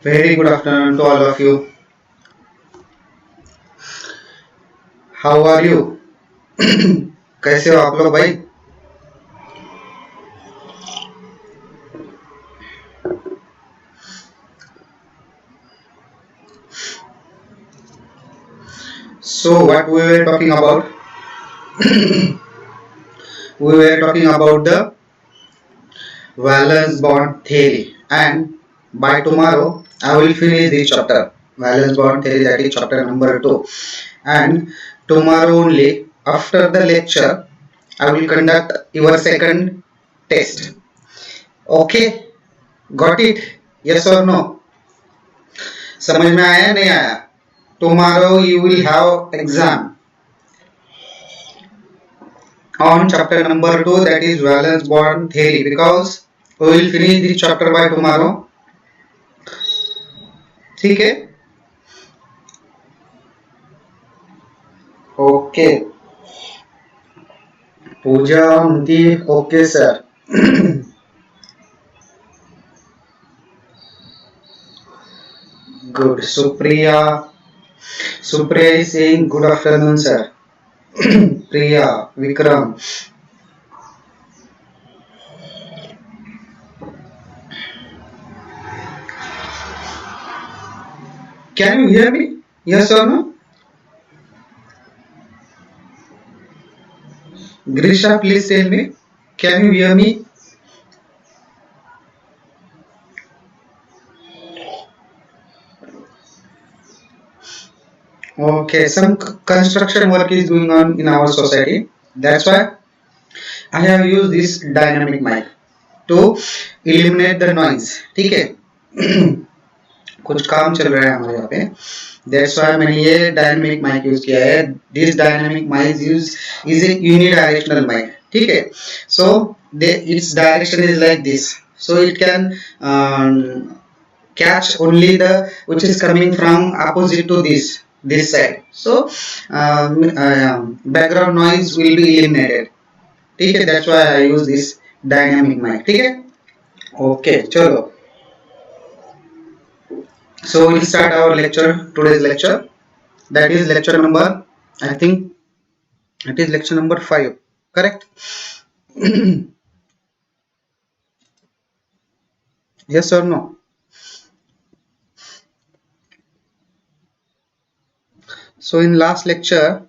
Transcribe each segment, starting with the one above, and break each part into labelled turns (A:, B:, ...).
A: Very good afternoon to all of you. How are you? कैसे हो आप लोग भाई? So what we were talking about? We were talking about the valence bond theory, and by tomorrow I will finish this chapter. Valence bond theory, that is chapter number 2. And tomorrow only, after the lecture, I will conduct your second test. Okay? Got it? Yes or no? समझ में आया नहीं आया? Tomorrow you will have exam on chapter number 2, that is valence bond theory, because we will finish this chapter by tomorrow. ठीक है? Okay. पूजा म्हणती okay sir. Good. Supriya is saying good afternoon sir. Priya, Vikram. Can you hear me? Yes or no? Grisha, please tell me. Can you hear me? Okay, some construction work is going on in our society. That's why I have used this dynamic mic to eliminate the noise. ठीक है? कुछ काम चल रहा है हमारे यहाँ पे. That's why मैंने ये dynamic mic use किया है. This dynamic mic is a unidirectional mic. ठीक है? So its direction is like this. So it can catch only the which is coming from opposite to this side. So background noise will be eliminated. ठीक है? That's why I use this dynamic mic. ठीक है? Okay, चलो. So we'll start our lecture, today's lecture. That is lecture number, I think it is lecture number 5. Correct? Yes or no? So in last lecture,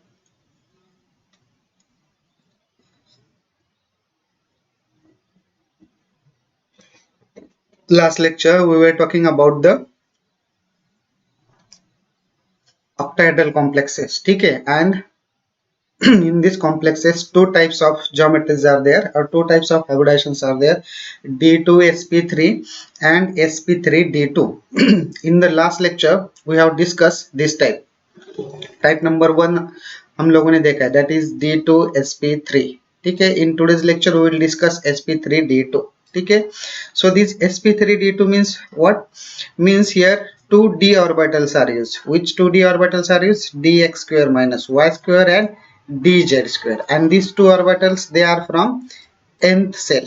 A: we were talking about the octahedral complexes. ठीक है? And in these complexes, two types of geometries are there, or two types of hybridations are there, D2 sp3 and sp3d2. In the last lecture we have discussed this type number 1 हम लोगों ने देखा, that is D2 sp3. ठीक है? In today's lecture we will discuss sp3d2. ठीक है? So this sp3d2 means what? Means here two d orbitals are used. Which two d orbitals are used? Dx square minus y square and dz square, and these two orbitals, they are from nth cell.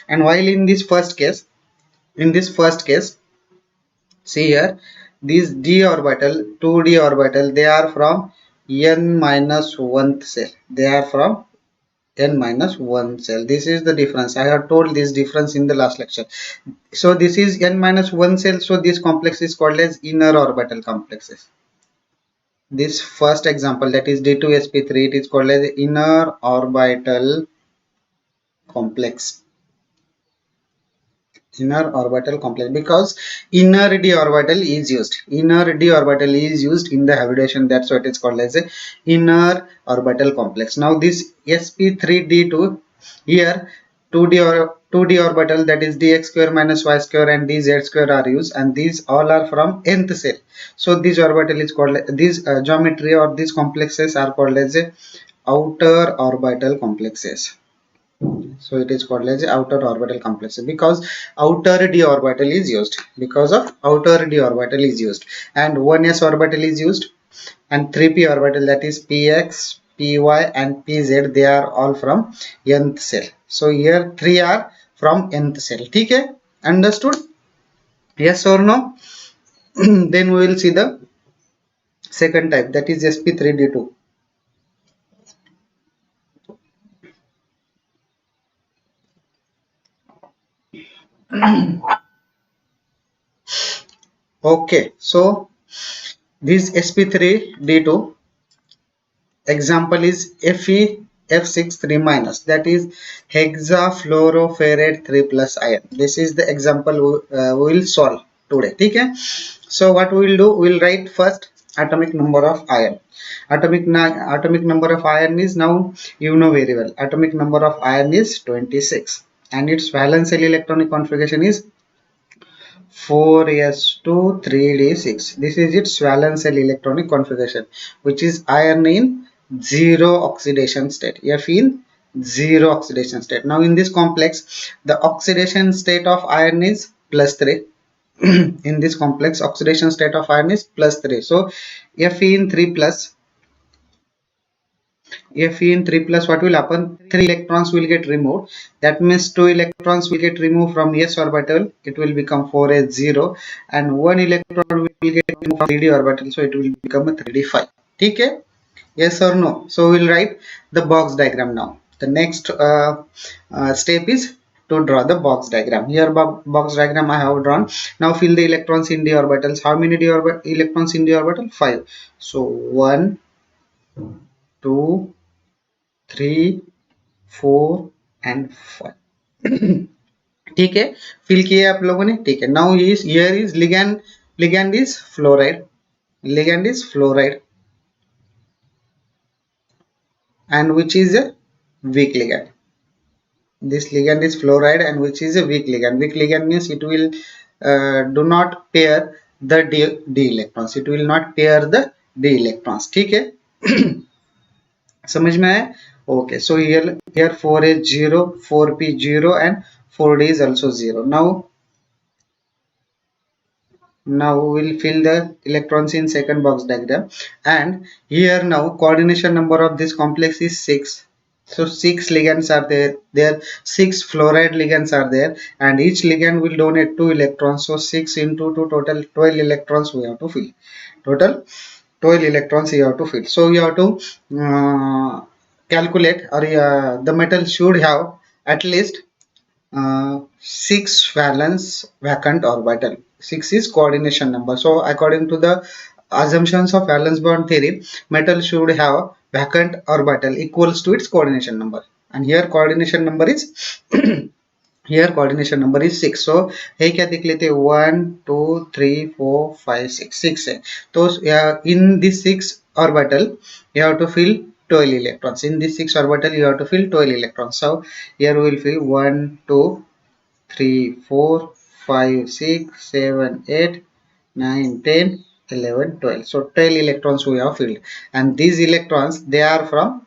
A: And while in this first case, see here, these d orbital, 2d orbital, they are from n minus 1th cell. This is the difference. I have told this difference in the last lecture. So this is n minus 1 cell, so this complex is called as inner orbital complexes. This first example, that is D2 sp3, it is called as inner orbital complex. Because inner d orbital is used. In the hybridation. That's why it is called as a inner orbital complex. Now this sp3d2, here 2d orbital, that is dx square minus y square and dz square are used, and these all are from nth cell. So this orbital is called, this geometry or these complexes are called as a outer orbital complexes. So it is called as outer orbital complexes because outer d orbital is used. And 1s orbital is used, and 3p orbital, that is px, py and pz, they are all from nth cell. So here 3 are from nth cell. ठीक है? Understood? Yes or no? Then we will see the second type, that is sp3d2. Okay, so this sp3d2 example is Fe 3 minus, that is hexafluoroferrate 3 plus ion. This is the example we will solve today. Okay, so what we will do, we will write first atomic number of iron. Atomic number of iron is, now you know very well, atomic number of iron is 26 and its valence shell electronic configuration is 4s2 3d6. This is its valence shell electronic configuration, which is iron in zero oxidation state. F in zero oxidation state. Now in this complex, the oxidation state of iron is plus 3. In this complex, oxidation state of iron is plus 3. So Fe in 3 plus, Fe in 3 plus, what will happen? 3 electrons will get removed. That means 2 electrons will get removed from s orbital. It will become 4s0, and 1 electron will get removed from 3d orbital. So it will become a 3d5. Okay? Yes or no? So we will write the box diagram now. The next step is to draw the box diagram. Here box diagram I have drawn. Now fill the electrons in d orbitals. How many electrons in d orbital? 5. So 1, 2, 3, 4 and 5. ठीक है, fill किया आप लोगों ने. ठीक है, now is here is ligand. Ligand is fluoride. Ligand is fluoride and which is a weak ligand. This ligand is fluoride and which is a weak ligand. Weak ligand means it will do not pair the d electrons. It will not pair the d electrons. ठीक है. समझ में आया? Okay, so here 4 is 0, 4p 0 and 4d is also 0. Now we will fill the electrons in second box diagram, and here now coordination number of this complex is 6. So 6 ligands are there. There 6 fluoride ligands are there, and each ligand will donate 2 electrons. So 6 into 2, total 12 electrons we have to fill. Total 12 electrons you have to fill. So you have to calculate, or the metal should have at least 6 valence vacant orbital. 6 is coordination number. So according to the assumptions of valence bond theory, metal should have vacant orbital equals to its coordination number, and here coordination number is here coordination number is 6. So hey क्या देख लेते हैं, 1 2 3 4 5 6 6 है. तो in this 6 orbital you have to fill 12 electrons. In this 6 orbital you have to fill 12 electrons. So here we will fill 1 2 3 4 5 6 7 8 9 10 11 12. So 12 electrons we have filled, and these electrons they are from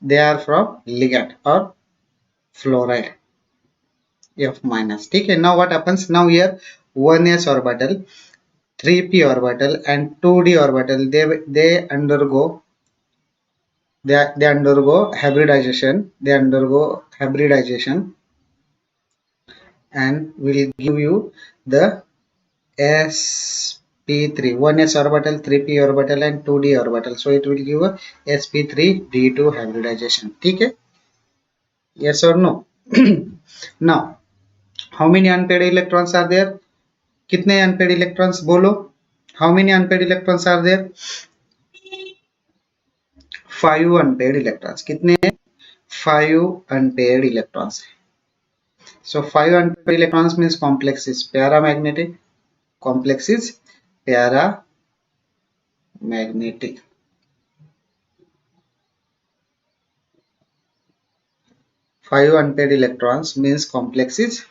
A: ligand or fluoride F minus. Okay, now what happens? Now here 1s orbital, 3p orbital and 2d orbital, they undergo hybridization. They undergo hybridization and will give you the sp3, 1s orbital, 3p orbital and 2d orbital. So it will give a sp3d2 hybridization. Okay? Yes or no? Now how many unpaired electrons are there? कितने unpaired electrons बोलो? How many unpaired electrons are there? 5 unpaired electrons. कितने? 5 unpaired electrons. So 5 unpaired electrons means complex is paramagnetic. Complex is paramagnetic. 5 unpaired electrons means complex is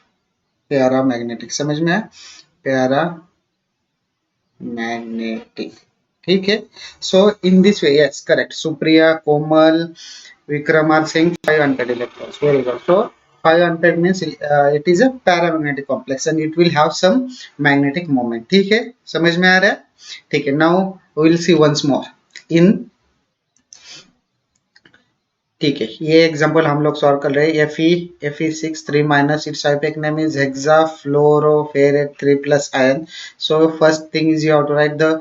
A: paramagnetic. समझ में आया? Paramagnetic. ठीक है. So in this way, yes, correct. Supriya, Komal, Vikram are saying 5 unpaired electrons. Very good. So 5 unpaired means it is a paramagnetic complex and it will have some magnetic moment. ठीक है, समझ में आ रहा है? ठीक है. Now we will see once more. ठीक है, ये एग्जांपल हम लोग सॉल्व कर रहे हैं. Fe6 3 minus its IUPAC name is hexafluoroferrate 3 plus iron. So first thing is you have to write the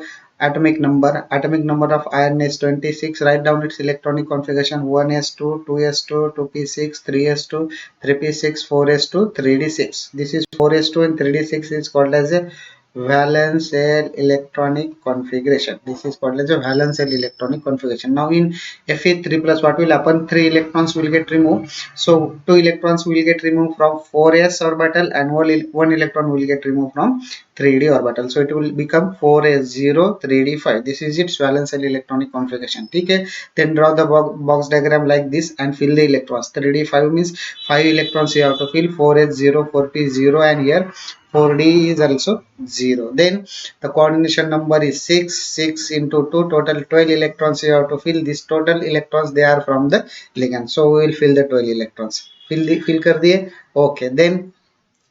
A: atomic number. Atomic number of iron is 26. Write down its electronic configuration: 1s2, 2s2, 2p6, 3s2, 3p6, 4s2, 3d6. This is 4s2 and 3d6 is called as a valence shell electronic configuration. This is called as a valence shell electronic configuration. Now in Fe3 plus, what will happen? 3 electrons will get removed. So 2 electrons will get removed from 4s orbital and 1 electron will get removed from 3d orbital. So it will become 4s0 3d5. This is its valence shell electronic configuration. Okay. Then draw the box diagram like this and fill the electrons. 3d5 means 5 electrons you have to fill. 4s0, 4p0, and here 4d is also 0. Then the coordination number is 6. 6 into 2, total 12 electrons you have to fill. This total electrons, they are from the ligand. So we will fill the 12 electrons. Fill kar diye. Okay. Then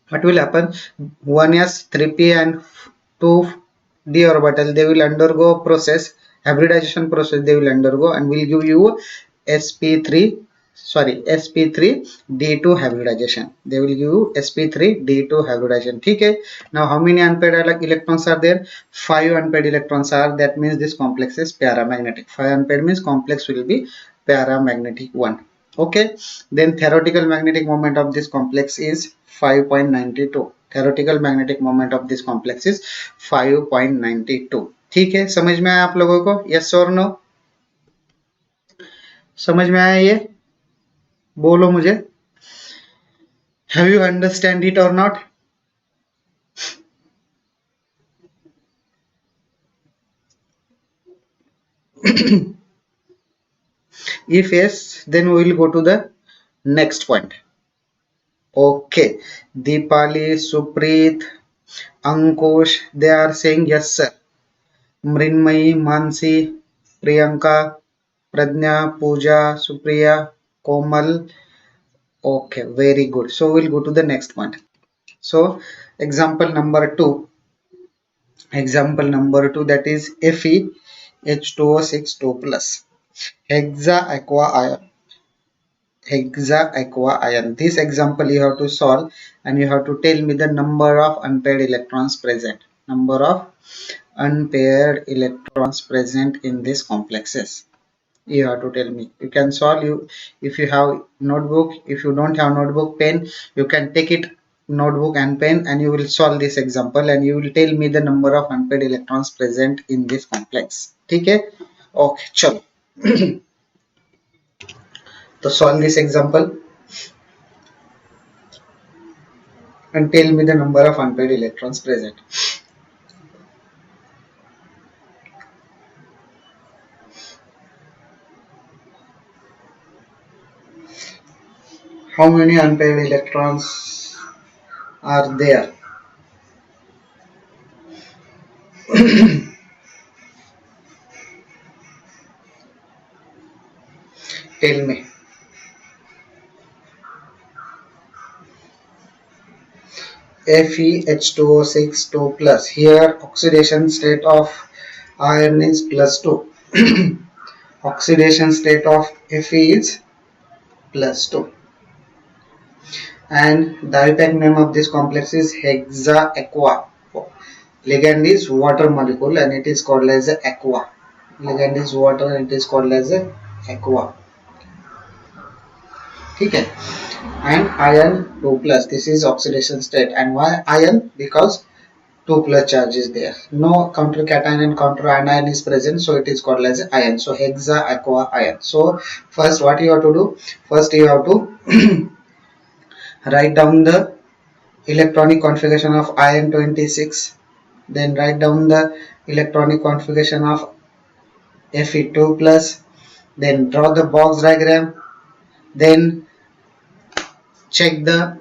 A: what will happen? 1s, 3p and 2d orbital, they will undergo process, hybridization process they will undergo, and will give you sp3 d2 hybridization. They will give you sp3 d2 hybridization. Okay. Now how many unpaired electrons are there? 5 unpaired electrons are. That means this complex is paramagnetic. 5 unpaired means complex will be paramagnetic one. Okay. Then theoretical magnetic moment of this complex is 5.92. theoretical magnetic moment of this complex is 5.92. ठीक है, समझ में आया आप लोगों को? Yes और no? समझ में आया ये? बोलो मुझे. Have you understand it or not? If yes, then we will go to the next point. Okay, Deepali, Supreet, Ankush, they are saying yes sir. Mrinmayi, Mansi, Priyanka, Pradnya, Pooja, Supriya, Komal. Okay, very good. So we'll go to the next point. So example number 2. Example number 2, that is Fe H2O6 2 plus hexa aqua ion. Hexa aqua ion. This example you have to solve and you have to tell me the number of unpaired electrons present. Number of unpaired electrons present in these complexes. You have to tell me. You can solve. You, if you have notebook, if you don't have notebook, pen, you can take it, notebook and pen, and you will solve this example and you will tell me the number of unpaired electrons present in this complex. Okay. Okay, chalo. So solve this example and tell me the number of unpaired electrons present. How many unpaired electrons are there? Tell me. FeH2O6 2 plus. Here oxidation state of iron is +2. Oxidation state of Fe is +2. And the IUPAC name of this complex is hexa aqua. Ligand is water molecule and it is called as aqua. Ligand is water and it is called as aqua. Okay. And iron 2 plus. This is oxidation state. And why iron? Because 2 plus charge is there. No counter cation and counter anion is present, so it is called as ion. So hexa aqua ion. So first what you have to do? First you have to write down the electronic configuration of iron 26. Then write down the electronic configuration of Fe2 plus. Then draw the box diagram. Then check the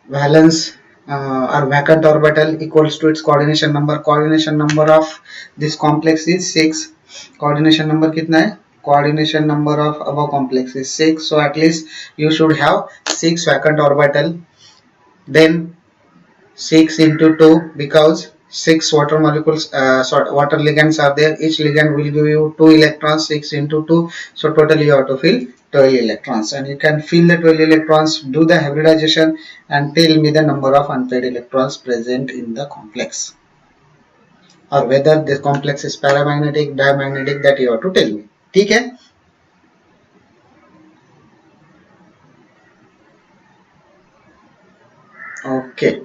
A: valence or vacant orbital equals to its coordination number. Coordination number of this complex is 6. Coordination number kitna hai? Coordination number of above complex is 6. So at least you should have 6 vacant orbital. Then 6 into 2, because 6 water molecules, water ligands are there. Each ligand will give you 2 electrons. 6 into 2. So totally you have to fill 12 electrons, and you can fill the 12 electrons, do the hybridization, and tell me the number of unpaired electrons present in the complex, or whether this complex is paramagnetic, diamagnetic, that you have to tell me. ठीक है? Okay.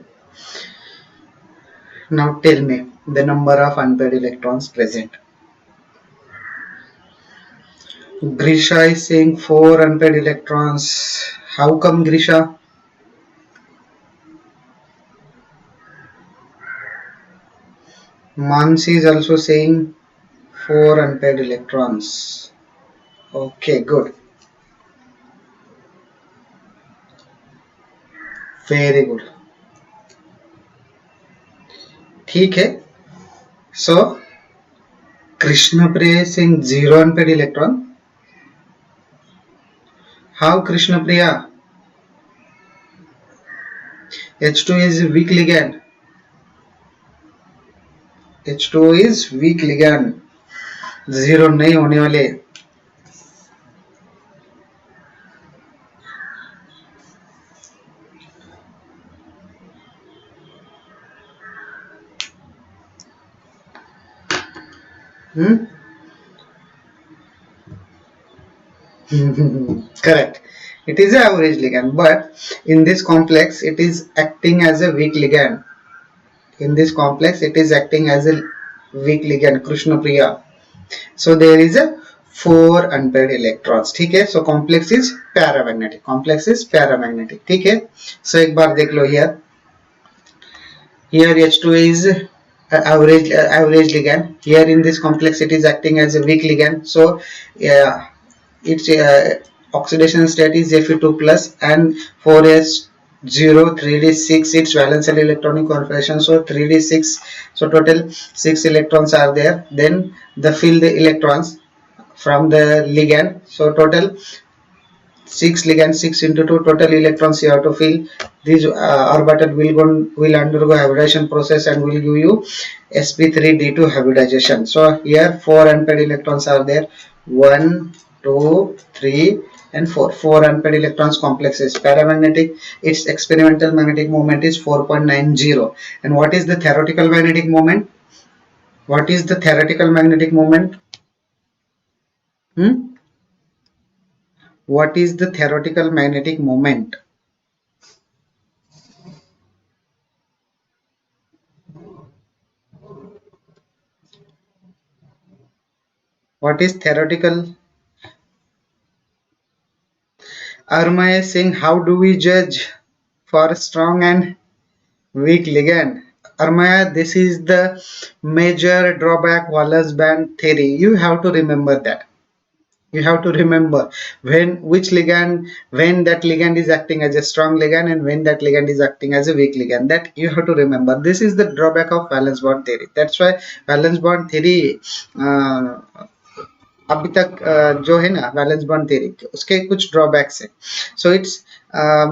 A: Now tell me the number of unpaired electrons present. Grisha is saying 4 unpaired electrons. How come, Grisha? Mansi is also saying 4 unpaired electrons. Okay, good. Very good. ठीक है. So Krishna Priya is saying 0 unpaired electron. How, Krishna Priya? H2 is weak ligand. H2 is weak ligand. 0 नहीं होने वाले. Correct. It is an average ligand, but in this complex it is acting as a weak ligand. In this complex it is acting as a weak ligand, Krishna Priya. So there is a 4 unpaired electrons. ठीक है? So complex is paramagnetic. Complex is paramagnetic. ठीक है? So एक बार देख लो here. Here H2 is average ligand. Here in this complex it is acting as a weak ligand. So its oxidation state is Fe2 plus, and 4s0 3d6 its valence electronic configuration. So 3d6. So total 6 electrons are there. Then the fill the electrons from the ligand. So total 6 ligand, 6 into 2, total electrons you have to fill. These orbital will undergo hybridization process and will give you sp3d2 hybridization. So here 4 unpaired electrons are there. 1, 2, 3 and 4. 4 unpaired electrons complex is paramagnetic. Its experimental magnetic moment is 4.90. And what is the theoretical magnetic moment? What is the theoretical magnetic moment? What is the theoretical magnetic moment? What is theoretical? Arma is saying, how do we judge for strong and weak ligand? Armaya, this is the major drawback Wallace band theory. You have to remember that. You have to remember when that ligand is acting as a strong ligand and when that ligand is acting as a weak ligand. That you have to remember. This is the drawback of valence bond theory. That's why valence bond theory अभी तक जो है ना valence bond theory उसके कुछ drawbacks है. So it's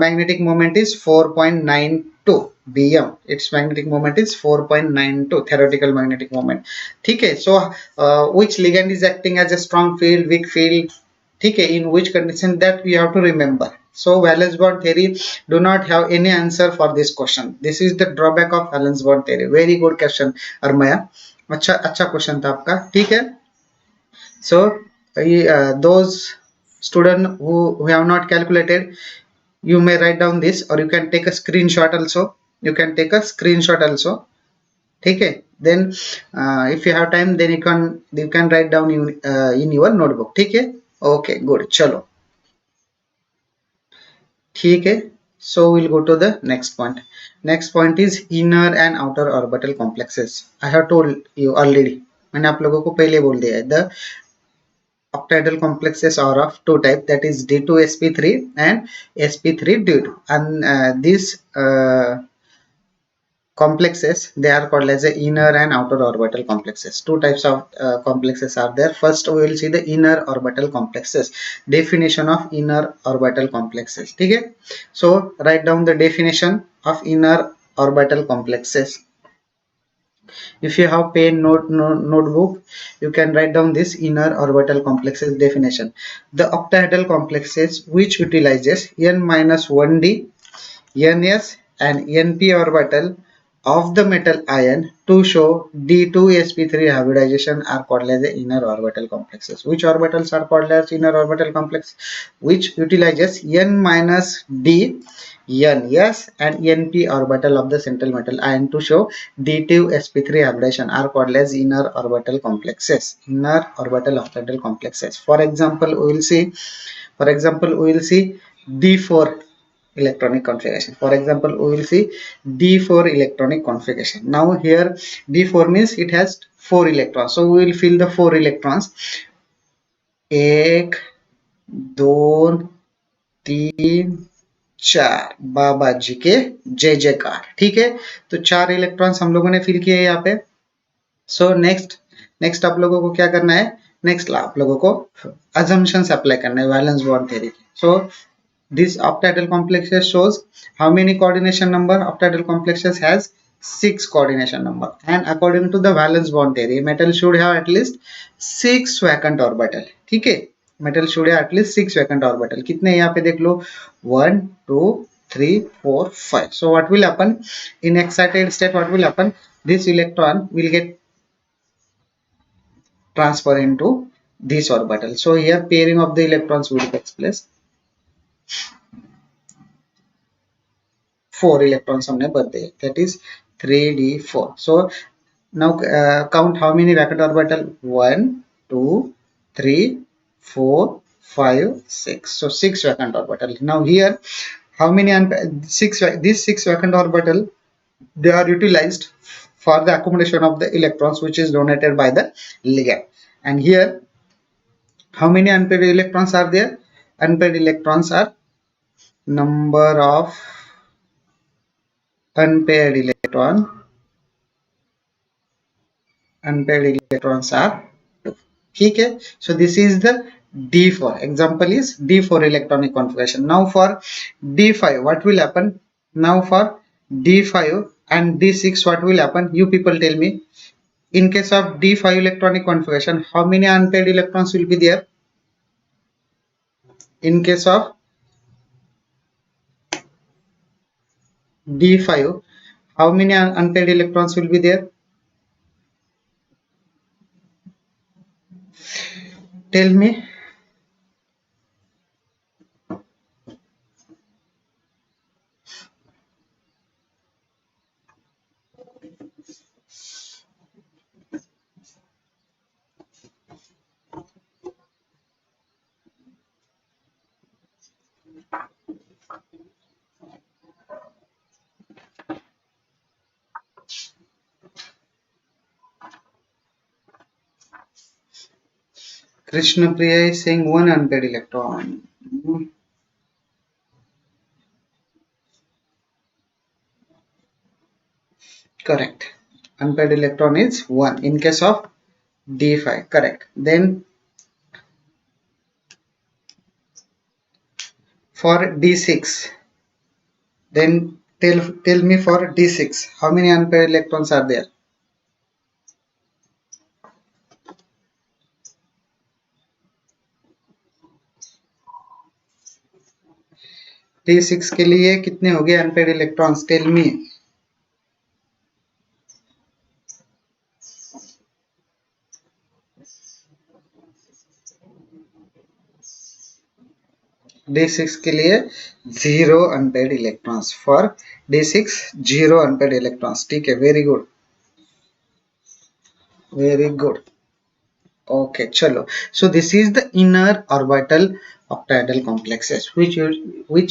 A: magnetic moment is 4.92 bm. its magnetic moment is 4.92 theoretical magnetic moment. ठीक है? So which ligand is acting as a strong field, weak field, ठीक है, in which condition, that we have to remember. So valence bond theory do not have any answer for this question. This is the drawback of valence bond theory. Very good question अरमया. अच्छा question था आपका. ठीक है? So those students who have not calculated, you may write down this, or you can take a screenshot also. You can take a screenshot also. ठीक है? Then if you have time, then you can write down in your notebook. ठीक है? Okay, good. चलो. ठीक है? So we'll go to the next point. Next point is inner and outer orbital complexes. I have told you already. मैंने आप लोगों को पहले बोल दिया है. The octahedral complexes are of two types, that is D2sp3 and sp3d2, and these complexes, they are called as the inner and outer orbital complexes. Two types of complexes are there. First we will see the inner orbital complexes. Definition of inner orbital complexes. ठीक है? So write down the definition of inner orbital complexes. If you have pen notebook, you can write down this inner orbital complexes definition. The octahedral complexes which utilizes n minus 1d, ns and np orbital of the metal ion to show d2sp3 hybridization are called as the inner orbital complexes. Which orbitals are called as inner orbital complex? Which utilizes n minus d, n, s and np orbital of the central metal ion to show d2sp3 hybridization are called as inner orbital complexes. Inner orbital octahedral complexes. For example, we will see d4 electronic configuration. For example, we will see d4 electronic configuration. Now here d4 means it has 4 electrons, so we will fill the 4 electrons. 1 2 3 4 बाबा जी के जय जयकार। ठीक है, तो 4 electrons हम लोगों ने fill किए यहाँ पे। सो नेक्स्ट आप लोगों को क्या करना है, नेक्स्ट आप लोगों को assumptions अप्लाई करना है वैलेंस बॉन्ड थ्योरी की। सो this octahedral complexes shows how many coordination number. Octahedral complexes has 6 coordination number, and according to the valence bond theory metal should have at least 6 vacant orbital. ठीक है, metal should have at least 6 vacant orbital. कितने यहाँ पे देख लो, 1 2 3 4 5. So what will happen in excited state? What will happen, this electron will get transfer into this orbital. So here pairing of the electrons will take place. 4 electrons हमने भर दिए, that is 3d4. So now count how many vacant orbital, 1 2 3 4 5 6. So 6 vacant orbital. Now here how many these 6 vacant orbital, they are utilized for the accommodation of the electrons which is donated by the ligand. And here how many unpaired electrons are there? Unpaired electrons are number of unpaired electrons are 2. ठीक है, so this is the d4. Example is d4 electronic configuration. Now for d5 what will happen? Now for d5 and d6 what will happen? You people tell me. In case of d5 electronic configuration, how many unpaired electrons will be there? In case of d5, how many unpaired electrons will be there? Tell me. Krishna Priya is saying 1 unpaired electron. Correct. Unpaired electron is 1 in case of d5. Correct. Then for d6, then tell me for d6 how many unpaired electrons are there? d6 के लिए कितने हो गए unpaired electrons? Tell me. d6 के लिए 0 unpaired electrons. For d6 0 unpaired electrons. ठीक है, very good, very good. Okay, chalo. So this is the inner orbital octahedral complexes which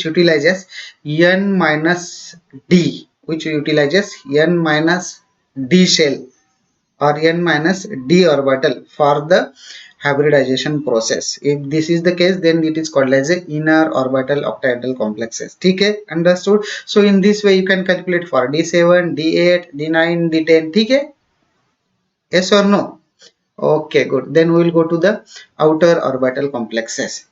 A: utilizes n minus d, which utilizes n minus d shell or n minus d orbital for the hybridization process. If this is the case, then it is called as a inner orbital octahedral complexes. ठीक है, understood? So in this way you can calculate for d7, d8, d9, d10. ठीक है, yes or no? Okay, good. Then we will go to the outer orbital complexes.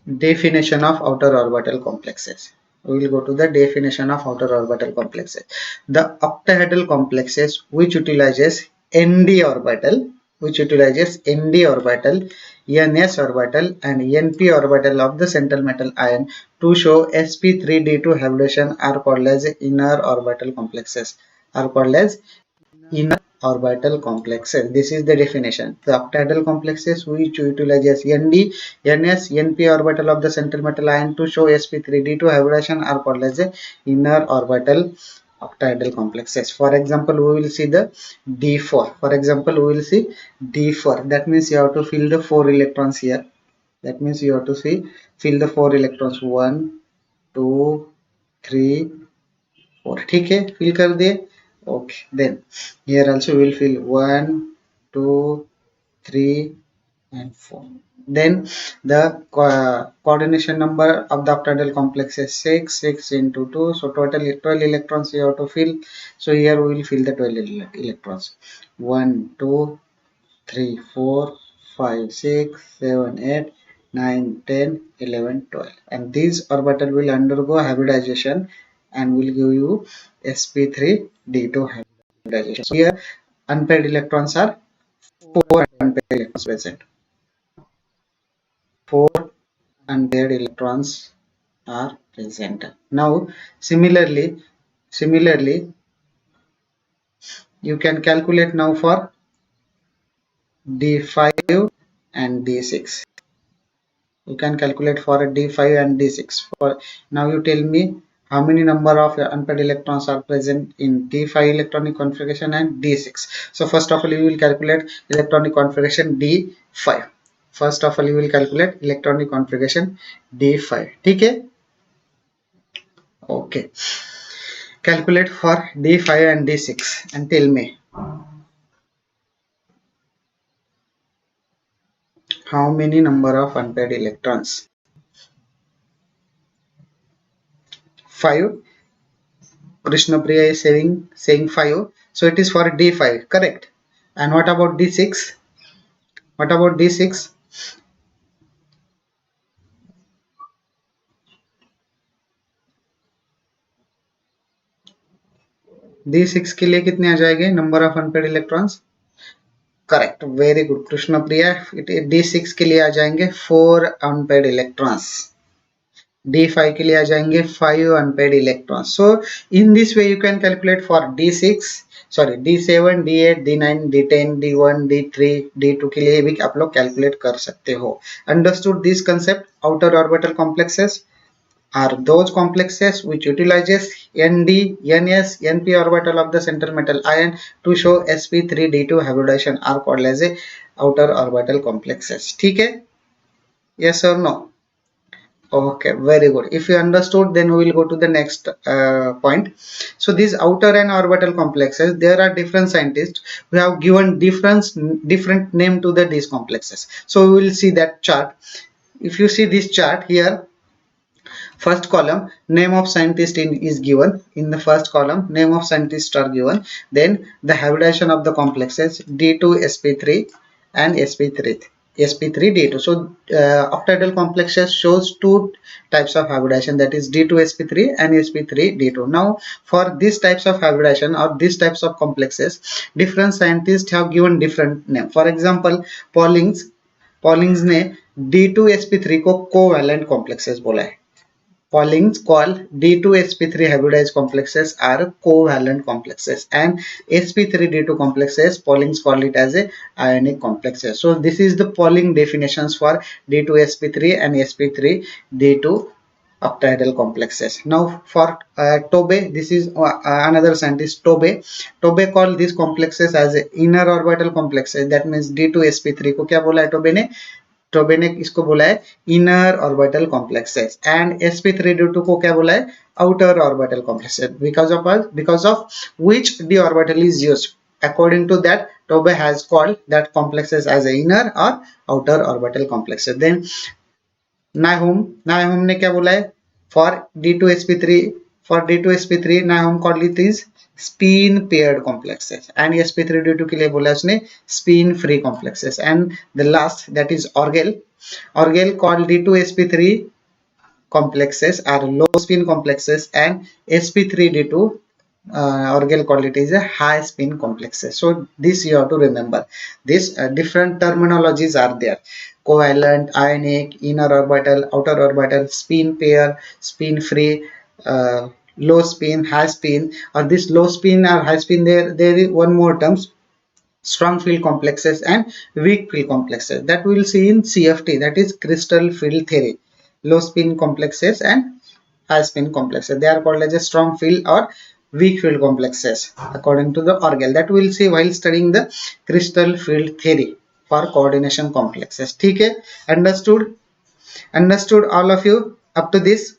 A: Definition of outer orbital complexes. We will go to the definition of outer orbital complexes. The octahedral complexes which utilizes ND orbital, NS orbital and NP orbital of the central metal ion to show sp3d2 hybridization are called as inner orbital complexes. Are called as inner orbital complexes. This is the definition. The octahedral complexes which utilizes ND, NS, NP orbital of the central metal ion to show sp3d2 hybridization are called as a inner orbital octahedral complexes. For example, we will see the D4. For example, we will see D4. That means you have to fill the 4 electrons here. That means you have to fill the 4 electrons. 1, 2, 3, 4. ठीक है, fill कर दिए. Okay, then here also we will fill 1, 2, 3 and 4. Then the coordination number of the octahedral complex is 6 into 2, so total 12 electrons you have to fill. So here we will fill the 12 electrons. 1, 2, 3, 4, 5, 6, 7, 8, 9, 10, 11, 12, and these orbital will undergo hybridization and will give you sp3d2 hybridization. So here unpaired electrons are 4 unpaired electrons present. 4 unpaired electrons are present. Now similarly you can calculate now for d5 and d6. You can calculate for a d5 and d6. For now you tell me how many number of unpaired electrons are present in d5 electronic configuration and d6. So first of all you will calculate electronic configuration d5. First of all you will calculate electronic configuration d5. ठीक है? Okay. Calculate for d5 and d6 and tell me how many number of unpaired electrons. 5. Krishna Priya is saying 5. So it is for d5, correct? And what about d6? What about d6? d6 के लिए कितने आ जाएंगे number of unpaired electrons? Correct, very good Krishna Priya. d6 के लिए आ जाएंगे 4 unpaired electrons. d5 के लिए आ जाएंगे 5 unpaired electrons. So in this way you can calculate for d7, d8, d9, d10, d1, d3, d2 के लिए भी आप लोग कैलकुलेट कर सकते हो. Understood this concept? Outer orbital complexes are those complexes which utilizes ND, NS, NP orbital of the central metal ion to show sp3d2 hybridization are called as a outer orbital complexes. ठीक है? Yes or no? Okay, very good. If you understood, then we will go to the next point. So these outer and orbital complexes, there are different scientists who have given different name to these complexes. So we will see that chart. If you see this chart here, first column name of scientist is given. In the first column name of scientists are given, then the hybridization of the complexes d2sp3 and sp3d2. So octahedral complexes shows two types of hybridization, that is d2sp3 and sp3d2. Now for these types of hybridization or these types of complexes, different scientists have given different name. For example, Paulings ने d2sp3 को covalent complexes बोला है. Paulings call d2sp3 hybridized complexes are covalent complexes, and sp3d2 complexes Paulings call it as a ionic complexes. So this is the Pauling definitions for d2sp3 and sp3d2 octahedral complexes. Now for Tobbe, this is another scientist, Tobbe called these complexes as inner orbital complexes. That means d2sp3 को क्या बोला है टोबे ने इसको बोला है inner orbital complexes, and sp3d2 को क्या बोला है outer orbital complexes. because of which d orbital is used, according to that Tobbe has called that complexes as a inner or outer orbital complexes. Then नायहोम ने क्या बोला है for d2sp3 Nahum called it is spin paired complexes, and sp3d2 के लिए बोला उसने spin free complexes, and the last that is orgel called d2sp3 complexes are low spin complexes, and sp3d2 orgel called it is a high spin complexes. So this you have to remember. This different terminologies are there: covalent, ionic, inner orbital, outer orbital, spin pair, spin free, low spin, high spin. Or this low spin or high spin, there is one more terms: strong field complexes and weak field complexes, that we will see in CFT, that is crystal field theory. Low spin complexes and high spin complexes, they are called as a strong field or weak field complexes according to the orgel, that we will see while studying the crystal field theory for coordination complexes. ठीक है, understood all of you up to this?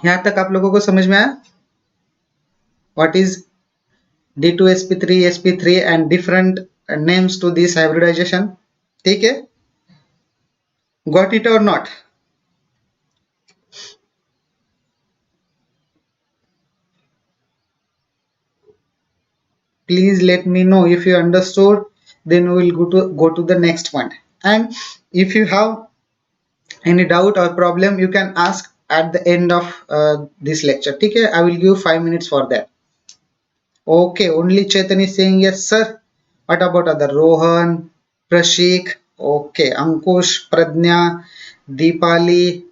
A: यहाँ तक आप लोगों को समझ में आया what is D2 sp3 sp3 and different names to this hybridization? ठीक है, got it or not? Please let me know if you understood, then we will go to the next point. And if you have any doubt or problem, you can ask at the end of this lecture. ठीक है, I will give 5 minutes for that. Okay, only Chetan is saying yes sir. What about other? Rohan, Prashik, okay, Ankush, Pradnya, Deepali.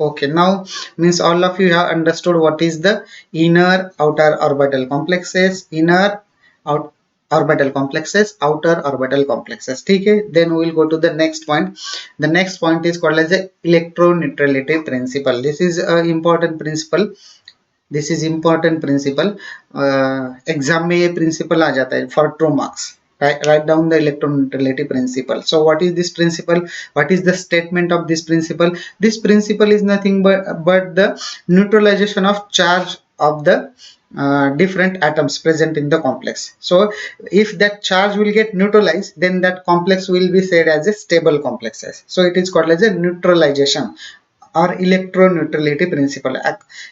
A: Okay, now means all of you have understood what is the inner outer orbital complexes, inner out orbital complexes, outer orbital complexes. ठीक है, then we will go to the next point. The next point is called as the electroneutrality principle. This is an important principle. This is important principle. Exam में ये principal आ जाता है for 2 marks. Write down the electroneutrality principle. So what is this principle? What is the statement of this principle? This principle is nothing but the neutralization of charge of the different atoms present in the complex. So if that charge will get neutralized, then that complex will be said as a stable complexes. So it is called as a neutralization or electroneutrality principle.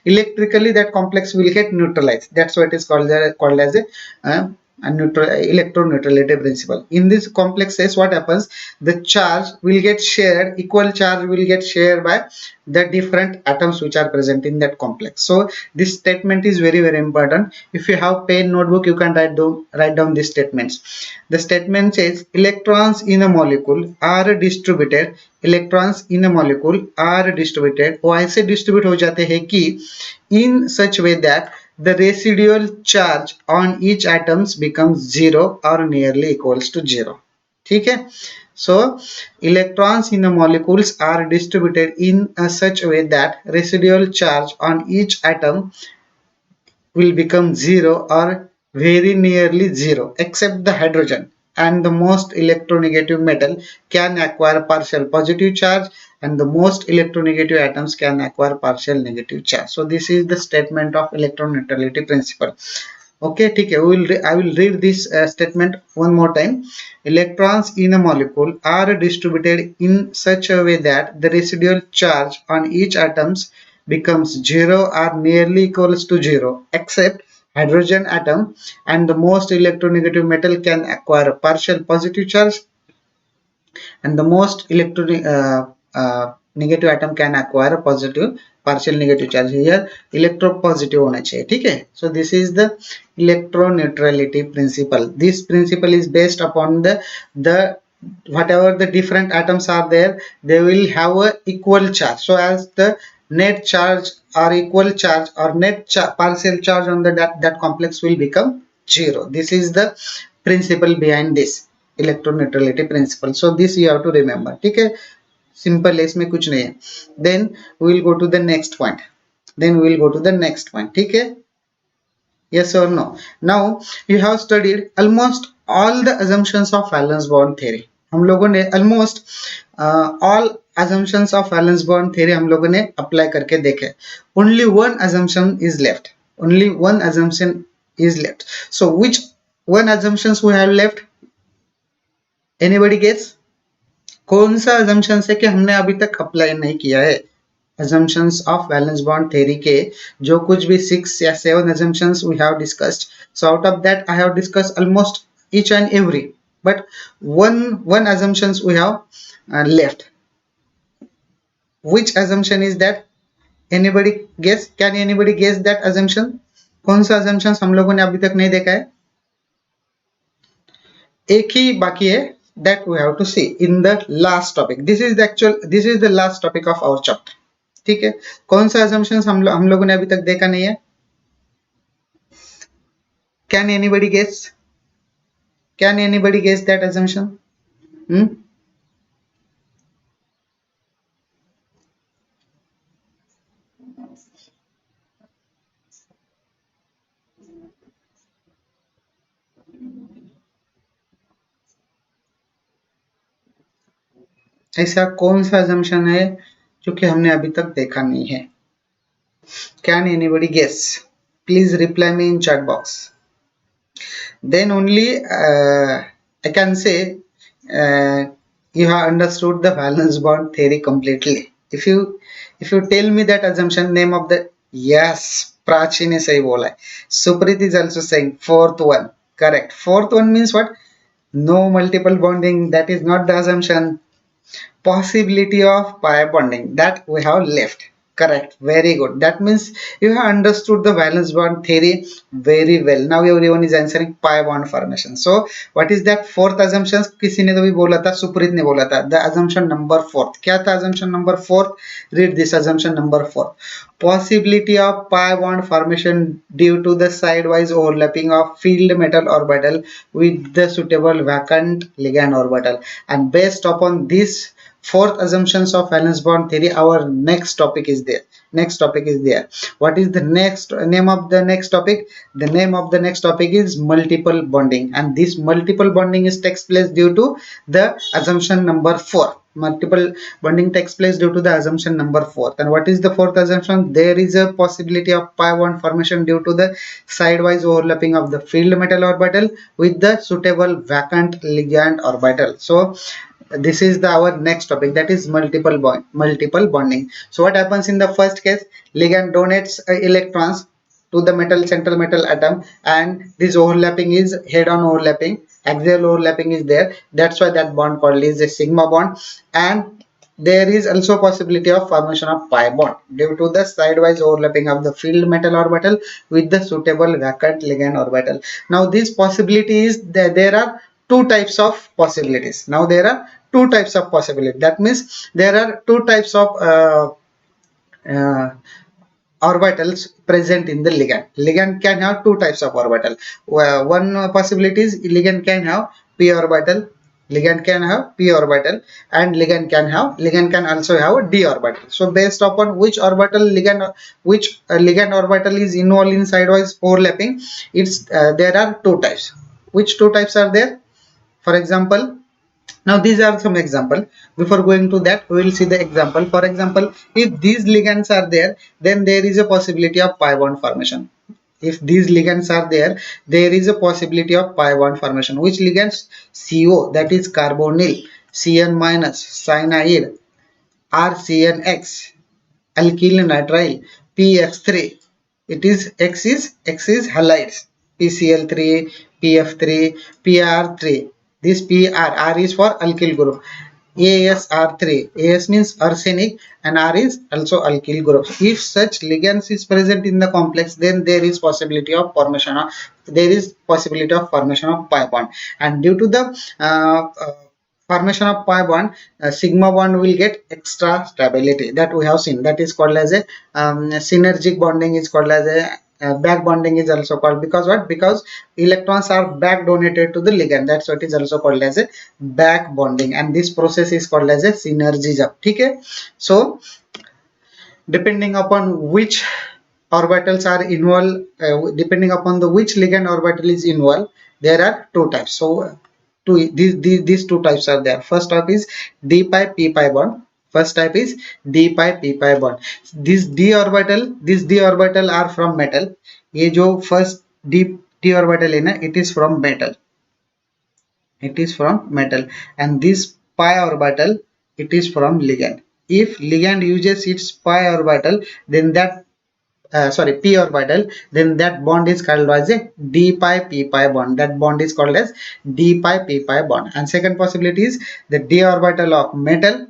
A: Electrically that complex will get neutralized, that's why it is called as a electroneutrality principle. In this complexes, what happens, the charge will get shared, equal charge will get shared by the different atoms which are present in that complex. So this statement is very important. If you have pen notebook, you can write down these statements. The statement says electrons in a molecule are distributed, electrons in a molecule are distributed, वो ऐसे distribute हो जाते हैं कि in such way that the residual charge on each atoms becomes 0 or nearly equals to 0. ठीक है, so electrons in the molecules are distributed in a such way that residual charge on each atom will become 0 or very nearly 0 except the hydrogen, and the most electronegative metal can acquire partial positive charge and the most electronegative atoms can acquire partial negative charge. So this is the statement of electroneutrality principle. Okay, ठीक है, I will read this statement one more time. Electrons in a molecule are distributed in such a way that the residual charge on each atoms becomes 0 or nearly equals to 0 except hydrogen atom, and the most electronegative metal can acquire a partial positive charge and the most negative atom can acquire a positive partial negative charge. Here electropositive होना चाहिए, ठीक है. So this is the electroneutrality principle. This principle is based upon the whatever the different atoms are there, they will have a equal charge. So as the net charge or equal charge or net partial charge on that complex will become 0. This is the principle behind this electroneutrality principle. So this you have to remember, ठीक है, simple है, इसमें कुछ नहीं है. Then we will go to the next point. ठीक है, yes or no? Now you have studied almost all the assumptions of valence bond theory. हम लोगों ने almost all assumptions of valence bond theory हम लोगों ने apply करके देखे. Only one assumption is left. So which one assumptions we have left? Anybody guess? कौन सा assumption है कि हमने अभी तक apply नहीं किया है? assumptions of valence bond theory के जो कुछ भी 6 या 7 assumptions we have discussed, so out of that I have discussed almost each and every, but one assumptions we have left. Which assumption is that? Anybody guess? Can anybody guess that assumption? कौन सा assumptions हम लोगों ने अभी तक नहीं देखा है? एक ही बाकी है, that we have to see in the last topic. This is the last topic of our chapter. ठीक है, कौन सा assumptions हम लोगों ने अभी तक देखा नहीं है? Can anybody guess? Can anybody guess that assumption? ऐसा कौन सा assumption है जो कि हमने अभी तक देखा नहीं है? Can anybody guess? Please reply me in chat box. Then only I can say you have understood the valence bond theory completely. If you tell me that assumption name of the, yes, Prachi ने सही बोला है. Suprit is also saying fourth one. Correct. Fourth one means what? No multiple bonding. That is not the assumption. Possibility of pi bonding, that we have left. Correct, very good. That means you have understood the valence bond theory very well. Now everyone is answering pi bond formation. So what is that fourth assumption? किसी ने तो भी बोला था, सुप्रीत ने बोला था. The assumption number fourth. क्या था assumption number fourth? Read this assumption number fourth. Possibility of pi bond formation due to the sidewise overlapping of filled metal orbital with the suitable vacant ligand orbital. And based upon this fourth assumptions of valence bond theory, our next topic is there. What is the next name of the next topic? The name of the next topic is multiple bonding, and this multiple bonding is takes place due to the assumption number 4. Multiple bonding takes place due to the assumption number 4. And what is the fourth assumption? There is a possibility of pi bond formation due to the sidewise overlapping of the filled metal orbital with the suitable vacant ligand orbital. So this is our next topic, that is multiple bonding. So what happens in the first case? Ligand donates electrons to the central metal atom, and this overlapping is head-on overlapping, axial overlapping is there. That's why that bond called is a sigma bond. And there is also possibility of formation of pi bond due to the sidewise overlapping of the filled metal orbital with the suitable vacant ligand orbital. Now this possibility is that there are two types of possibilities. Now there are two types of possibility. That means there are two types of orbitals present in the ligand. Ligand can have two types of orbital. One possibility is ligand can have p orbital. Ligand can have p orbital, and ligand can also have d orbital. So based upon which orbital ligand orbital is involved in sidewise overlapping, it's there are two types. Which two types are there? For example, now these are some example. Before going to that, we will see the example. For example, if these ligands are there, then there is a possibility of pi bond formation. If these ligands are there, there is a possibility of pi bond formation. Which ligands? CO, that is carbonyl, Cn minus, cyanide, RCnX, alkyl nitrile, PX3. It is X is halides, PCl3, PF3, PR3. This R is for alkyl group. AsR3. As means arsenic, and R is also alkyl group. If such ligands is present in the complex, then there is possibility of formation of pi bond. And due to the formation of pi bond, sigma bond will get extra stability. That we have seen. That is called as a synergic bonding. Is called as a back bonding is also called. Because what? Because electrons are back donated to the ligand. That's what is also called as a back bonding, and this process is called as a synergism. Okay, so depending upon which orbitals are involved, depending upon the which ligand orbital is involved, there are two types. So these two types are there. First type is d pi p pi bond. First type is d pi p pi bond. This d orbital are from metal. ये जो first d orbital है ना, it is from metal. And this pi orbital, it is from ligand. if ligand uses its pi orbital, then that p orbital, then that bond is called as a d pi p pi bond. That bond is called as d pi p pi bond. And second possibility is the d orbital of metal.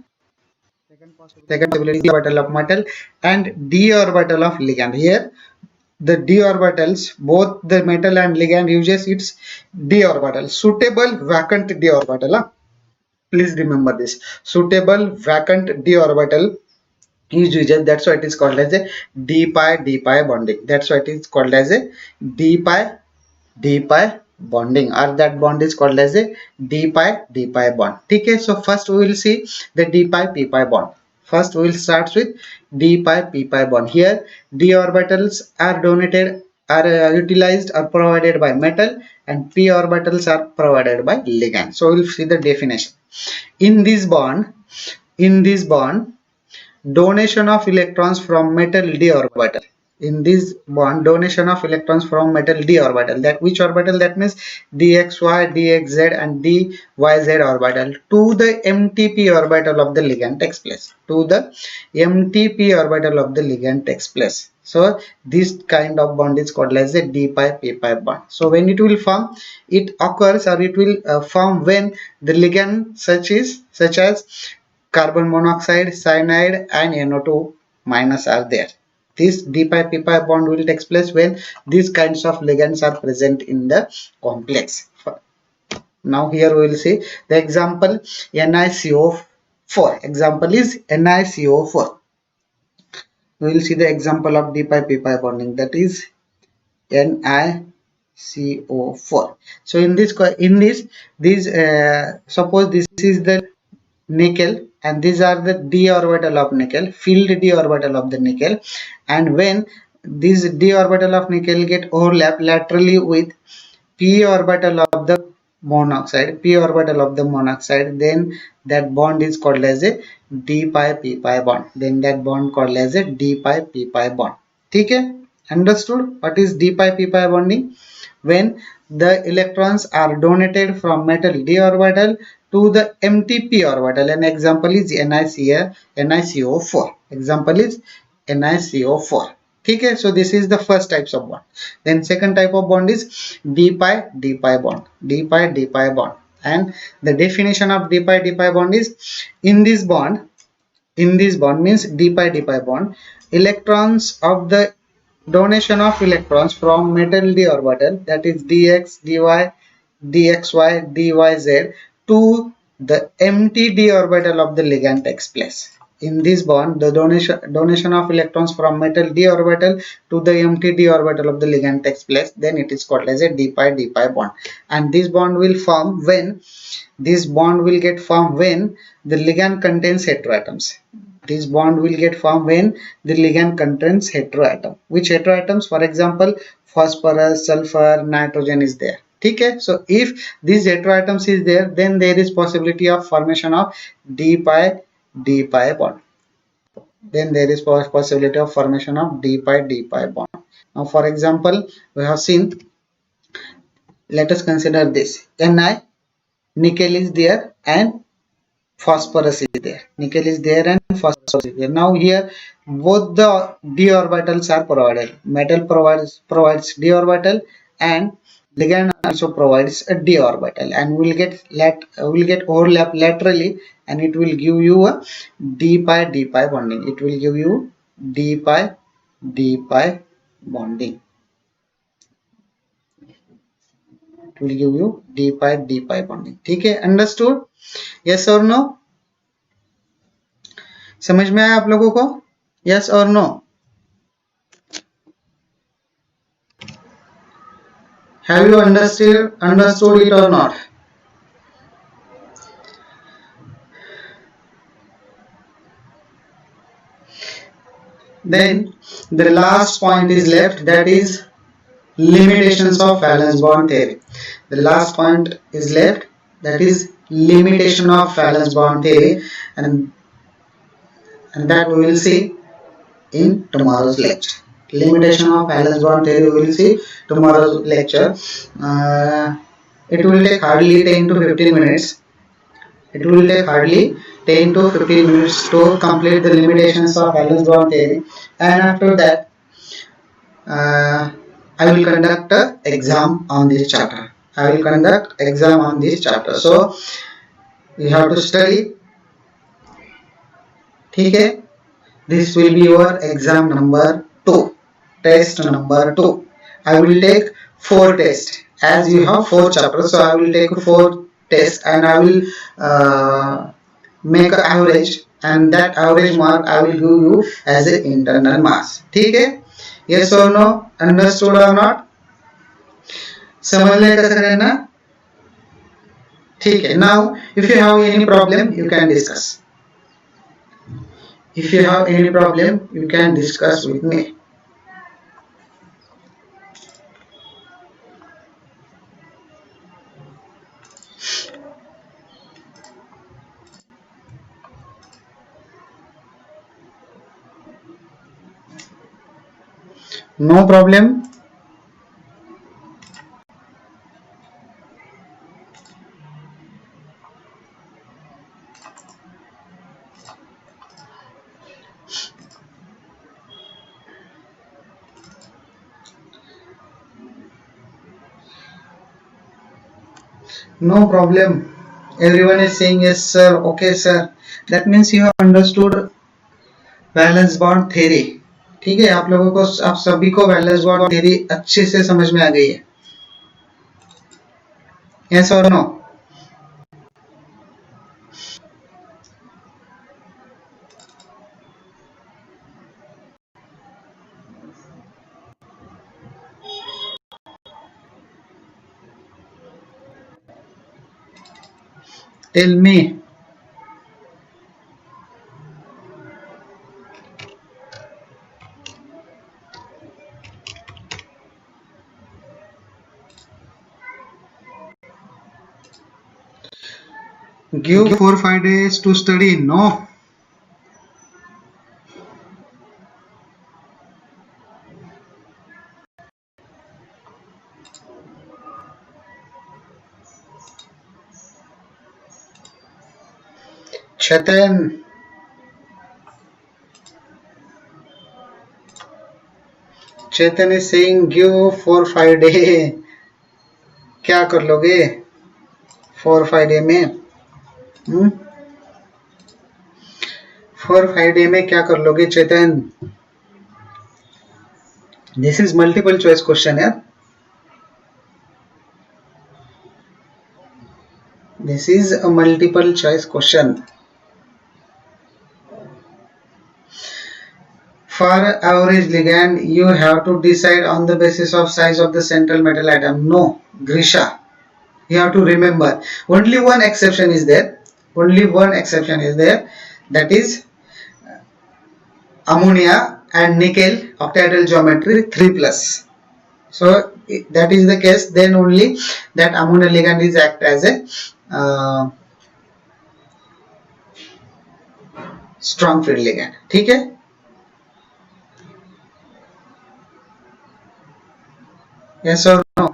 A: Second possibility is d orbital of metal and d orbital of ligand. Here the d orbitals, both the metal and ligand uses its d orbital, suitable vacant d orbital. Please remember this, suitable vacant d orbital is used. That's why it is called as a d pi bonding. That's why it is called as a d pi bonding, or that bond is called as a d pi bond. Okay, so first we will see the d pi p pi bond. First we will start with d pi p pi bond. Here d orbitals are donated, are utilized or provided by metal, and p orbitals are provided by ligand. So we will see the definition. In this bond, donation of electrons from metal d orbital. In this bond, donation of electrons from metal d orbital, that which orbital, that means dxy, dxz and dyz orbital, to the empty p orbital of the ligand takes place. To the empty p orbital of the ligand takes place. So this kind of bond is called as a d pi p pi bond. So when it will form, it occurs, or it will form when the ligand such as carbon monoxide, cyanide and NO2 minus are there. This d pi p pi bond will take place when these kinds of ligands are present in the complex. Now here we will see the example NiCO4. Example is NiCO4. We will see the example of d pi p pi bonding, that is NiCO4. So in this suppose this is the nickel, and these are the d orbital of nickel, filled d orbital of the nickel, and when this d orbital of nickel get overlap laterally with p orbital of the monoxide, then that bond is called as a d pi p pi bond. Then that bond called as a d pi p pi bond. Okay, understood what is d pi p pi bonding? When the electrons are donated from metal d orbital to the empty p orbital. An example is NiCO4. Example is NiCO4. Okay, so this is the first types of bond. Then second type of bond is d pi bond. D pi bond. And the definition of d pi bond is, in this bond means d pi bond, electrons of the donation of electrons from metal d orbital, that is dx, dy, dxy, dyz, to the empty d orbital of the ligand takes place. In this bond, the donation of electrons from metal d orbital to the empty d orbital of the ligand takes place. Then it is called as a d pi bond. And this bond will form when the ligand contains heteroatoms. This bond will get formed when the ligand contains heteroatom. Which heteroatoms? For example, phosphorus, sulfur, nitrogen is there. Okay, so if these heteroatoms is there, then there is possibility of formation of d pi bond. Then there is possibility of formation of d pi bond. Now, for example, we have seen. Let us consider this. Ni, nickel is there and phosphorus is there. Nickel is there and phosphorus is there. Now here both the d orbitals are provided. Metal provides d orbital, and ligand also provides a d orbital, and will get overlap laterally, and it will give you a d pi bonding. It will give you d pi bonding. It will give you d pi bonding. Okay, understood? Yes or no? समझ में आया आप लोगों को? Yes or no? Have you understood it or not? Then the last point is left, that is limitations of valence bond theory. The last point is left, that is limitation of valence bond theory, and that we will see in tomorrow's lecture. Limitation of valence bond theory we will see tomorrow's lecture. It will take hardly 10 to 15 minutes. It will take hardly 10 to 15 minutes to complete the limitations of valence bond theory, and after that I will conduct a exam on this chapter. I will conduct exam on this chapter. So you have to study. ठीक है? This will be your exam number 2, test number 2. I will take 4 tests as you have 4 chapters. So I will take 4 tests and I will make an average, and that average mark I will give you as an internal marks. ठीक है? Yes or no? Understood or not? समझ ले कैसे रहना? ठीक है. Now if you have any problem you can discuss. If you have any problem you can discuss with me. No problem. No problem. Everyone is saying yes sir, okay sir. That means you have understood valence bond theory. ठीक है, आप लोगों को, आप सभी को valence bond theory अच्छे से समझ में आ गई है. यस और no? Tell me. Give 4-5 days to study. No. Chetan. Chetan is saying give 4-5 day. क्या कर लोगे 4-5 डे में? 4-5 डे में क्या कर लोगे Chetan? This is multiple choice question यार. This is a multiple choice question. For average ligand, you have to decide on the basis of size of the central metal atom. No, Grisha. You have to remember. Only one exception is there. Only one exception is there. That is ammonia and nickel octahedral geometry 3+. So that is the case. Then only that ammonia ligand is act as a strong field ligand. ठीक है? Yes or no?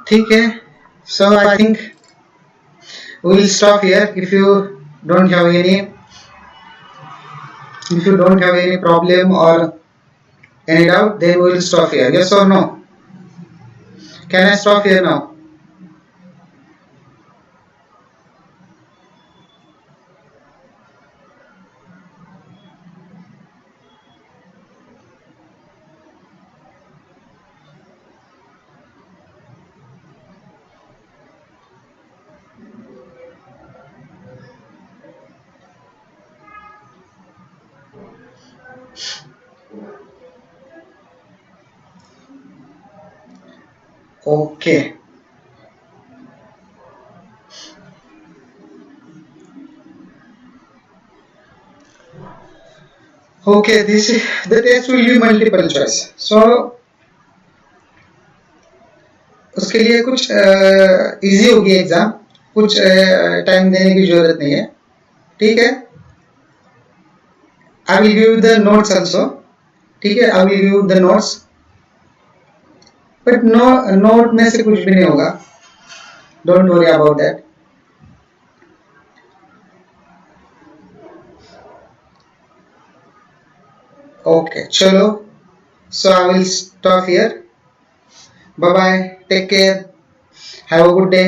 A: ठीक है. So I think we will stop here. If you don't have any problem or any doubt, then we will stop here. Yes or no? Can I stop here now? Okay. Okay, the test will be multiple choice. So उसके लिए कुछ easy होगी exam, कुछ time देने की जरूरत नहीं है. ठीक है? I will give you the notes also. ठीक है? I will give you the notes. But note में से कुछ भी नहीं होगा, don't worry about that. Okay चलो, so I will stop here. Bye bye, take care, have a good day.